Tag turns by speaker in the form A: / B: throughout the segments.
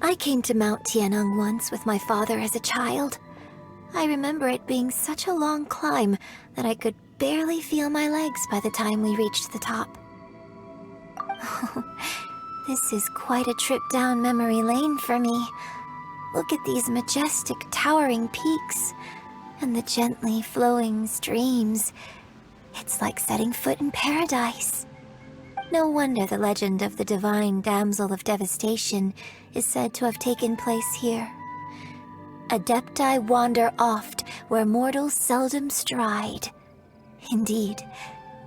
A: I came to Mount Tianheng once with my father as a child. I remember it being such a long climb that I could barely feel my legs by the time we reached the top. This is quite a trip down memory lane for me. Look at these majestic, towering peaks, and the gently flowing streams. It's like setting foot in paradise. No wonder the legend of the divine damsel of devastation is said to have taken place here. Adepti wander oft where mortals seldom stride. Indeed,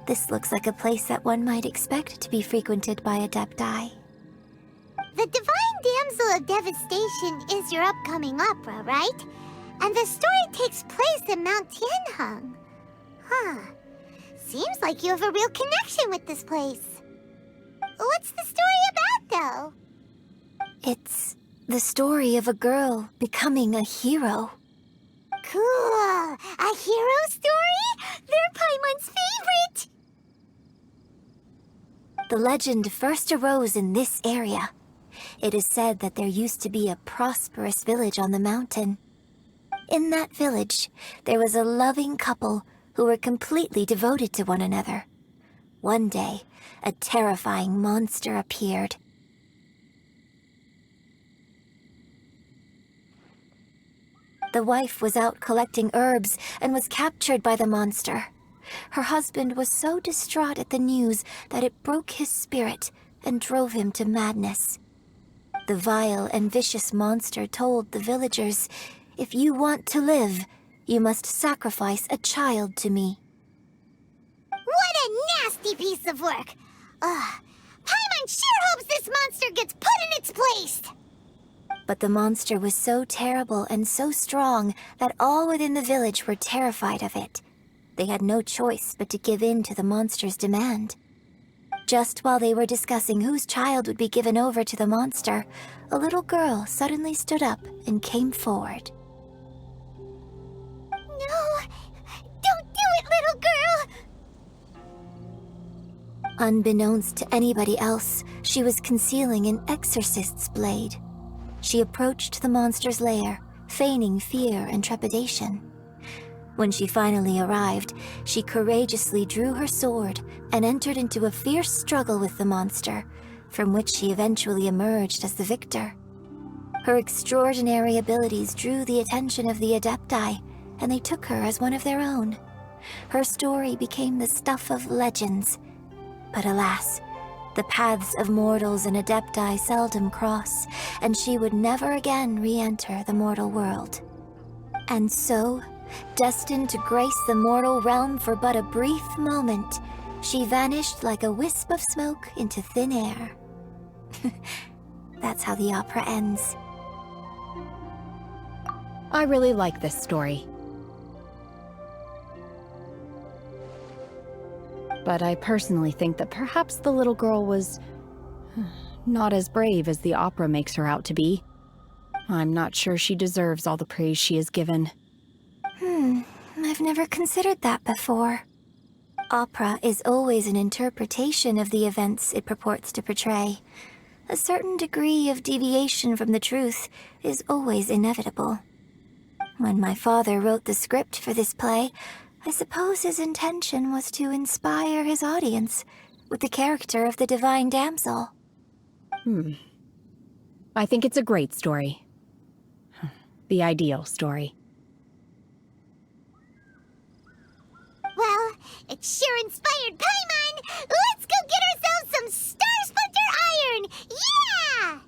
A: this looks like a place that one might expect to be frequented by Adepti.
B: The Divine Damsel of Devastation is your upcoming opera, right? And the story takes place in Mount Tianheng. Huh. Seems like you have a real connection with this place. What's the story about, though?
A: It's the story of a girl becoming a hero.
B: Cool! A hero story? They're Paimon's favorite!
A: The legend first arose in this area. It is said that there used to be a prosperous village on the mountain. In that village, there was a loving couple who were completely devoted to one another. One day, a terrifying monster appeared. The wife was out collecting herbs and was captured by the monster. Her husband was so distraught at the news that it broke his spirit and drove him to madness. The vile and vicious monster told the villagers, "If you want to live, you must sacrifice a child to me."
B: What a nasty piece of work! Ugh. Paimon sure hopes this monster gets put in its place!
A: But the monster was so terrible and so strong that all within the village were terrified of it. They had no choice but to give in to the monster's demand. Just while they were discussing whose child would be given over to the monster, a little girl suddenly stood up and came forward.
B: No! Don't do it, little girl!
A: Unbeknownst to anybody else, she was concealing an exorcist's blade. She approached the monster's lair, feigning fear and trepidation. When she finally arrived, she courageously drew her sword and entered into a fierce struggle with the monster, from which she eventually emerged as the victor. Her extraordinary abilities drew the attention of the Adepti, and they took her as one of their own. Her story became the stuff of legends. But alas, the paths of mortals and Adepti seldom cross, and she would never again re-enter the mortal world. And so, destined to grace the mortal realm for but a brief moment, she vanished like a wisp of smoke into thin air. That's how the opera ends.
C: I really like this story. But I personally think that perhaps the little girl was not as brave as the opera makes her out to be. I'm not sure she deserves all the praise she is given.
A: I've never considered that before. Opera is always an interpretation of the events it purports to portray. A certain degree of deviation from the truth is always inevitable. When my father wrote the script for this play, I suppose his intention was to inspire his audience with the character of the Divine Damsel.
C: I think it's a great story. The ideal story.
B: Well, it sure inspired Paimon! Let's go get ourselves some Starsplinter Iron! Yeah!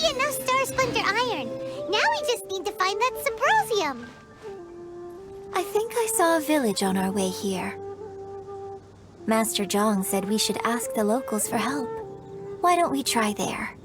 B: be enough Starsplinter Iron. Now we just need to find that Subrosium.
A: I think I saw a village on our way here. Master Zhang said we should ask the locals for help. Why don't we try there?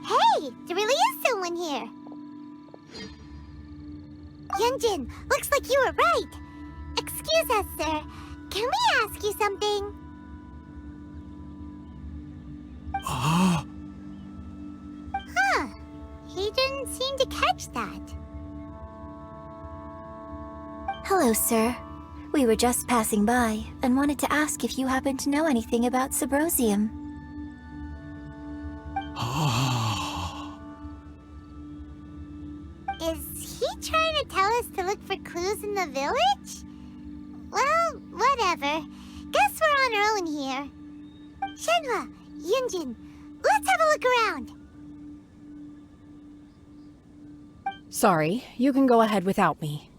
B: Hey, there really is someone here. Yunjin, looks like you were right. Excuse us, sir. Can we ask you something? Huh. He didn't seem to catch that.
A: Hello, sir. We were just passing by and wanted to ask if you happen to know anything about Subrosium.
B: Is he trying to tell us to look for clues in the village? Well, whatever. Guess we're on our own here. Shenhe, Yunjin, let's have a look around.
C: Sorry, you can go ahead without me.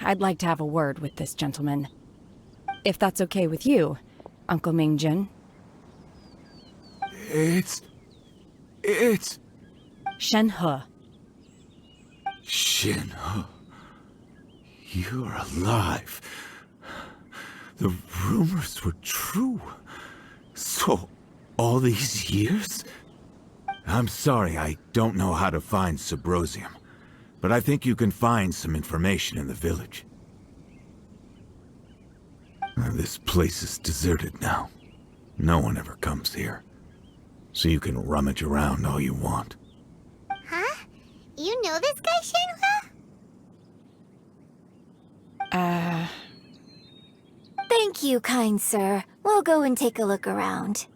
C: I'd like to have a word with this gentleman. If that's okay with you, Uncle Mingjin.
D: It's...
C: Shenhe.
D: Shenhe. You're alive. The rumors were true. So, all these years? I'm sorry, I don't know how to find Subrosium. But I think you can find some information in the village. This place is deserted now. No one ever comes here. So you can rummage around all you want.
B: Huh? You know this guy, Shenhe?
A: Thank you, kind sir. We'll go and take a look around.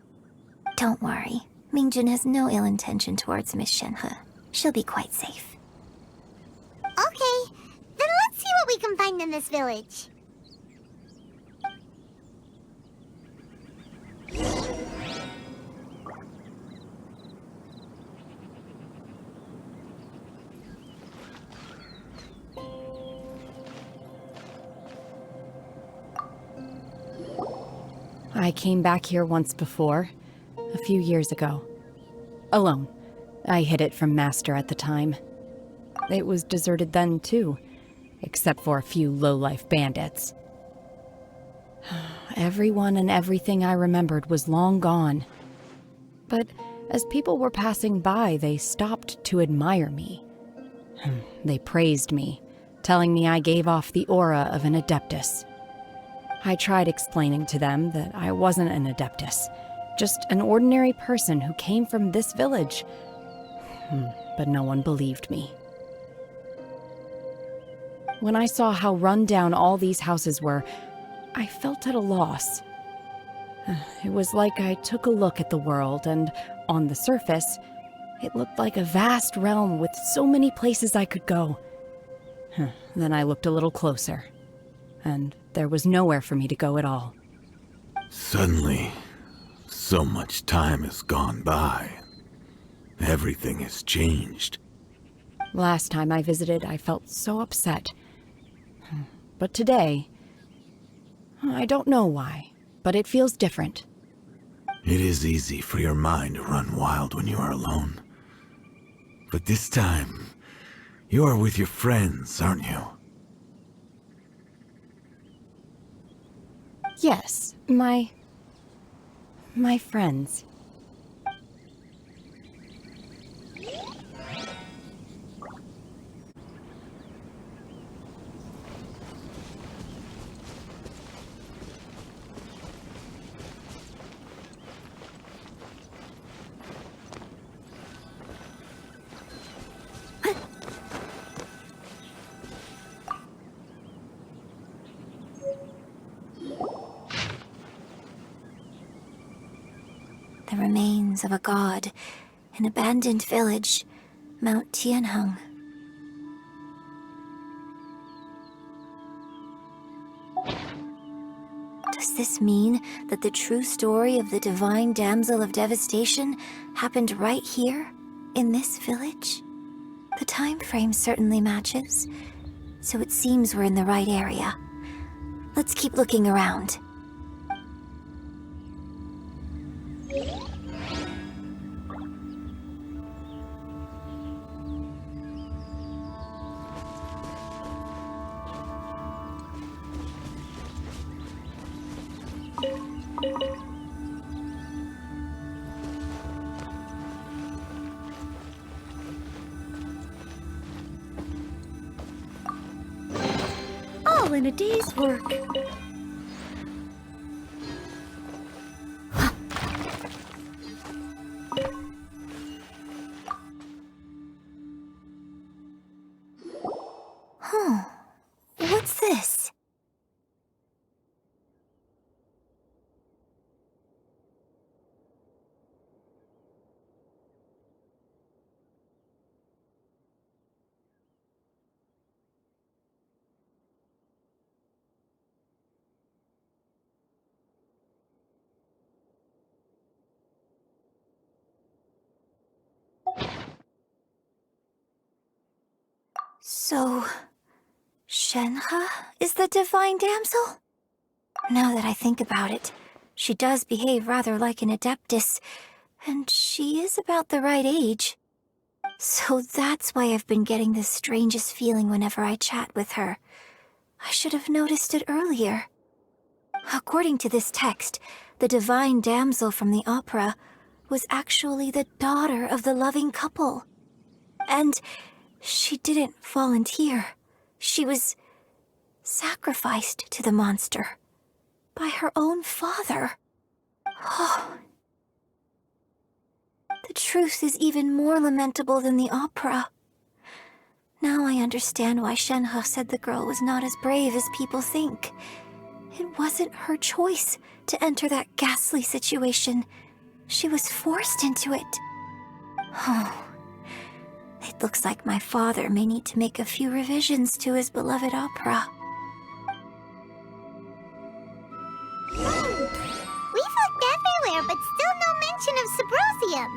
A: Don't worry. Mingjin has no ill intention towards Miss Shenhe. She'll be quite safe.
B: Okay, then let's see what we can find in this village.
C: I came back here once before, a few years ago. Alone. I hid it from Master at the time. It was deserted then, too, except for a few low-life bandits. Everyone and everything I remembered was long gone. But as people were passing by, they stopped to admire me. They praised me, telling me I gave off the aura of an Adeptus. I tried explaining to them that I wasn't an Adeptus, just an ordinary person who came from this village. But no one believed me. When I saw how run down all these houses were, I felt at a loss. It was like I took a look at the world, and on the surface, it looked like a vast realm with so many places I could go. Then I looked a little closer, and there was nowhere for me to go at all.
D: Suddenly, so much time has gone by. Everything has changed.
C: Last time I visited, I felt so upset. But today, I don't know why, but it feels different.
D: It is easy for your mind to run wild when you are alone. But this time, you are with your friends, aren't you?
C: Yes, my friends.
A: The remains of a god, an abandoned village, Mount Tianheng. Does this mean that the true story of the divine damsel of devastation happened right here, in this village? The time frame certainly matches, so it seems we're in the right area. Let's keep looking around.
C: All in a day's work.
A: Huh. What's this? So, Shenhe is the divine damsel? Now that I think about it, she does behave rather like an adeptus, and she is about the right age. So that's why I've been getting the strangest feeling whenever I chat with her. I should have noticed it earlier. According to this text, the divine damsel from the opera was actually the daughter of the loving couple. And she didn't volunteer. She was sacrificed to the monster by her own father. Oh. The truth is even more lamentable than the opera. Now I understand why Shenhe said the girl was not as brave as people think. It wasn't her choice to enter that ghastly situation. She was forced into it. Oh. It looks like my father may need to make a few revisions to his beloved opera.
B: We've looked everywhere, but still no mention of Subrosium.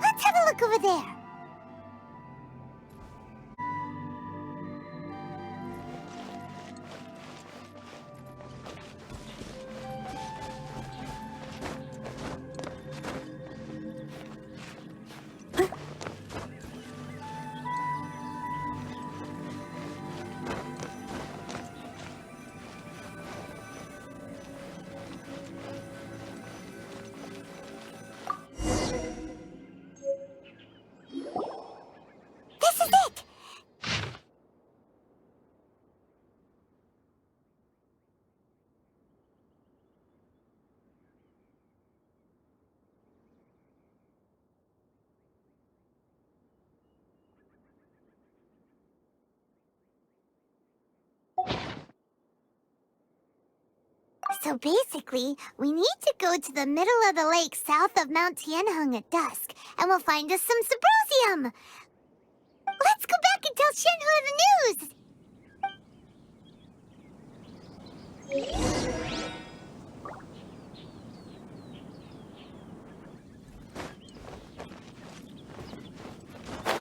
B: Let's have a look over there. So basically, we need to go to the middle of the lake south of Mount Tianheng at dusk, and we'll find us some Subrosium! Let's go back and tell Shenhe the